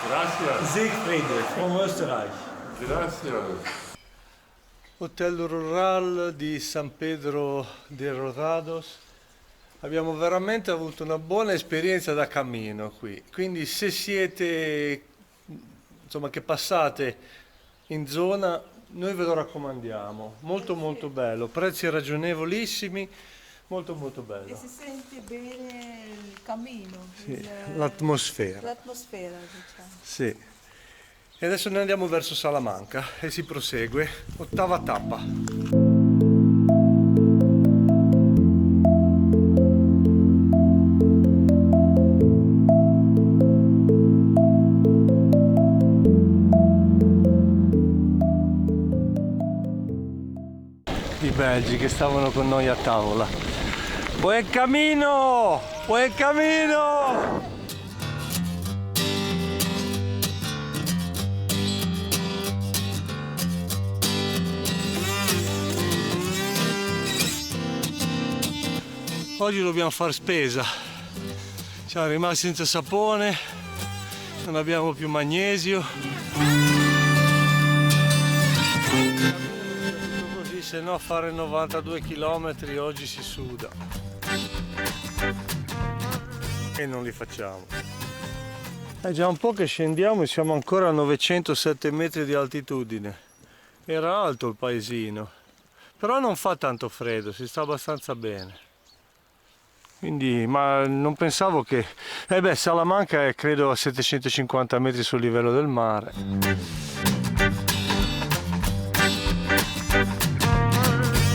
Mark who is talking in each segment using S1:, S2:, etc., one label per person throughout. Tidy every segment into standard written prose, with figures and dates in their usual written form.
S1: Gracias.
S2: Siegfried from Österreich.
S1: Gracias.
S2: Hotel Rural di San Pedro de Rosados. Abbiamo veramente avuto una buona esperienza da cammino qui, quindi se siete, insomma, che passate in zona, noi ve lo raccomandiamo, molto molto bello, prezzi ragionevolissimi, molto molto
S3: E
S2: bello.
S3: si sente bene il cammino,
S2: Sì, l'atmosfera.
S3: l'atmosfera, diciamo.
S2: Sì. E adesso noi andiamo verso Salamanca e si prosegue, 8ª tappa. I belgi che stavano con noi a tavola. Buon cammino! Buon cammino! Oggi dobbiamo fare spesa. Siamo rimasti senza sapone, non abbiamo più magnesio. Così, se no fare 92 km oggi si suda. E non li facciamo. È già un po' che scendiamo e siamo ancora a 907 metri di altitudine. Era alto il paesino, però non fa tanto freddo, si sta abbastanza bene. Quindi, ma non pensavo che... Salamanca è credo a 750 metri sul livello del mare.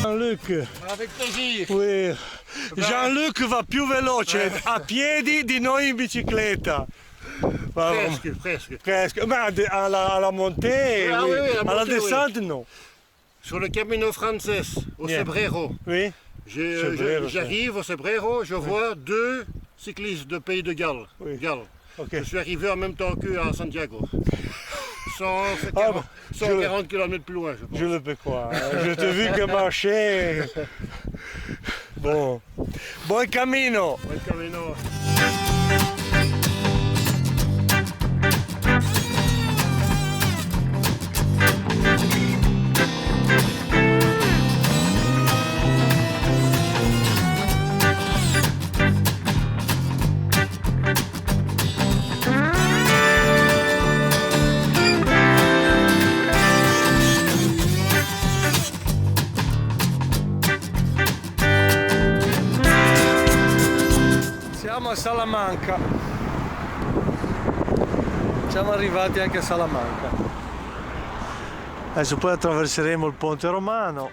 S2: Jean-Luc.
S4: Avec plaisir.
S2: Oui. Jean-Luc va più veloce a piedi di noi in bicicletta.
S4: Presque.
S2: Ma alla montée,
S4: Ah,
S2: oui.
S4: oui, la
S2: Alla
S4: montée,
S2: descente, non.
S4: Sur le Camino Frances, au
S2: Yeah.
S4: Cebrero.
S2: Oui. Cebrero,
S4: J'arrive au Cebrero, je vois deux cyclistes de Pays de Galles.
S2: Oui.
S4: Galles.
S2: Ok.
S4: Je suis arrivé en même temps qu'eux à Santiago. 140,
S2: Ah, bah,
S4: 140 km plus loin, je pense.
S2: Je le peux croire. Je t'ai vu que marcher. Bon. Buon cammino.
S4: Buen camino.
S2: Siamo a Salamanca. Siamo arrivati anche a Salamanca. Adesso poi attraverseremo il ponte romano.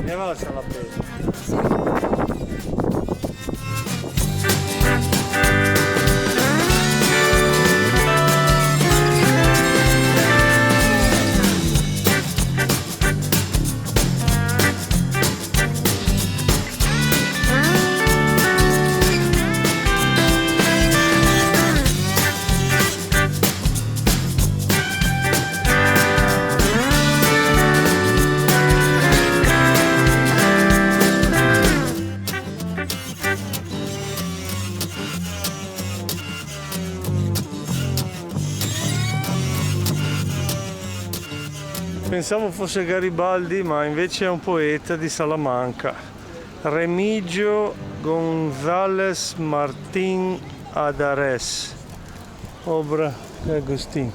S2: Ne valsa la pena. Pensavo fosse Garibaldi, ma invece è un poeta di Salamanca. Remigio González Martín Adares, obra di Agustín.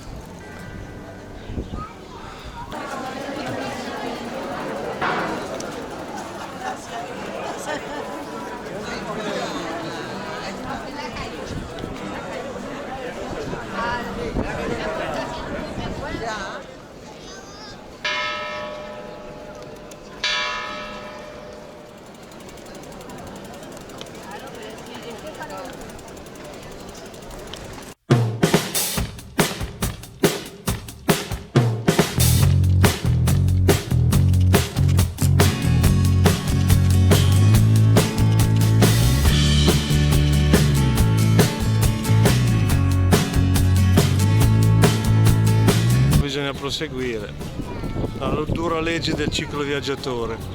S2: proseguire. La dura legge del ciclo viaggiatore.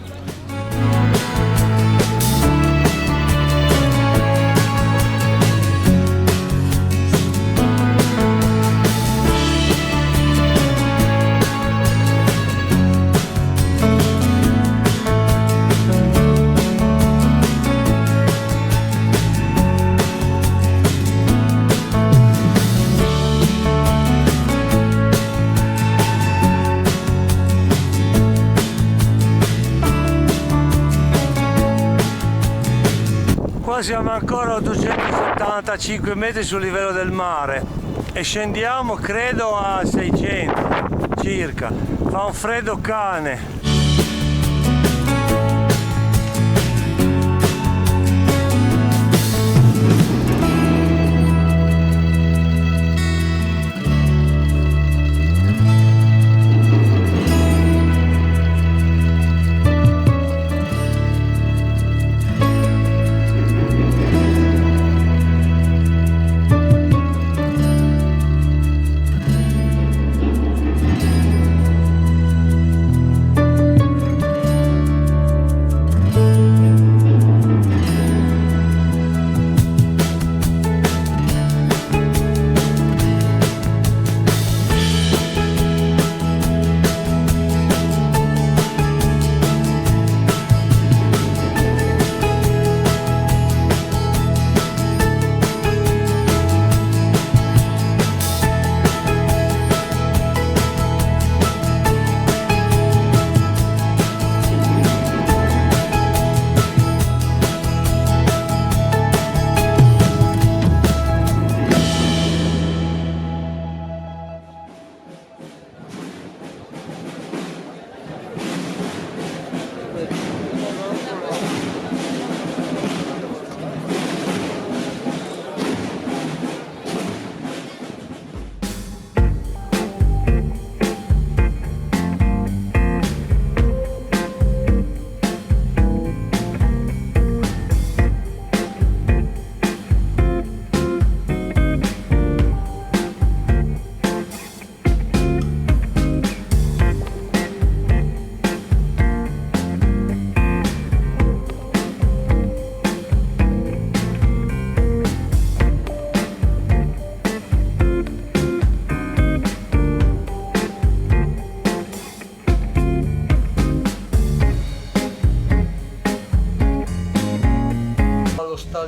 S2: Qua siamo ancora a 875 metri sul livello del mare e scendiamo credo a 600 circa. Fa un freddo cane.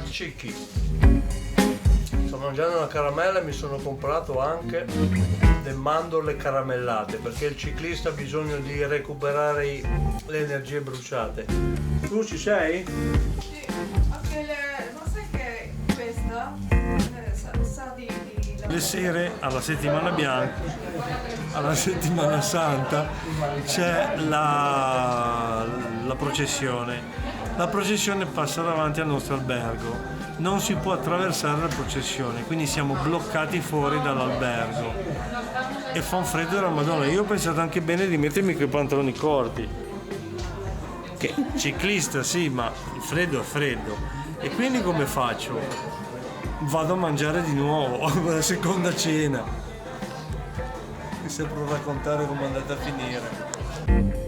S2: Cicchi. Sto mangiando una caramella e mi sono comprato anche le mandorle caramellate perché il ciclista ha bisogno di recuperare le energie bruciate. Tu ci sei?
S3: Sì, anche non sai che questa sa di
S2: Le sere alla settimana bianca, alla settimana santa c'è la processione. La processione passa davanti al nostro albergo, non si può attraversare la processione, quindi siamo bloccati fuori dall'albergo e fa un freddo della Madonna. Io ho pensato anche bene di mettermi quei pantaloni corti, che ciclista sì, ma il freddo è freddo. E quindi come faccio? Vado a mangiare di nuovo la seconda cena. Mi sembra raccontare come è andata a finire.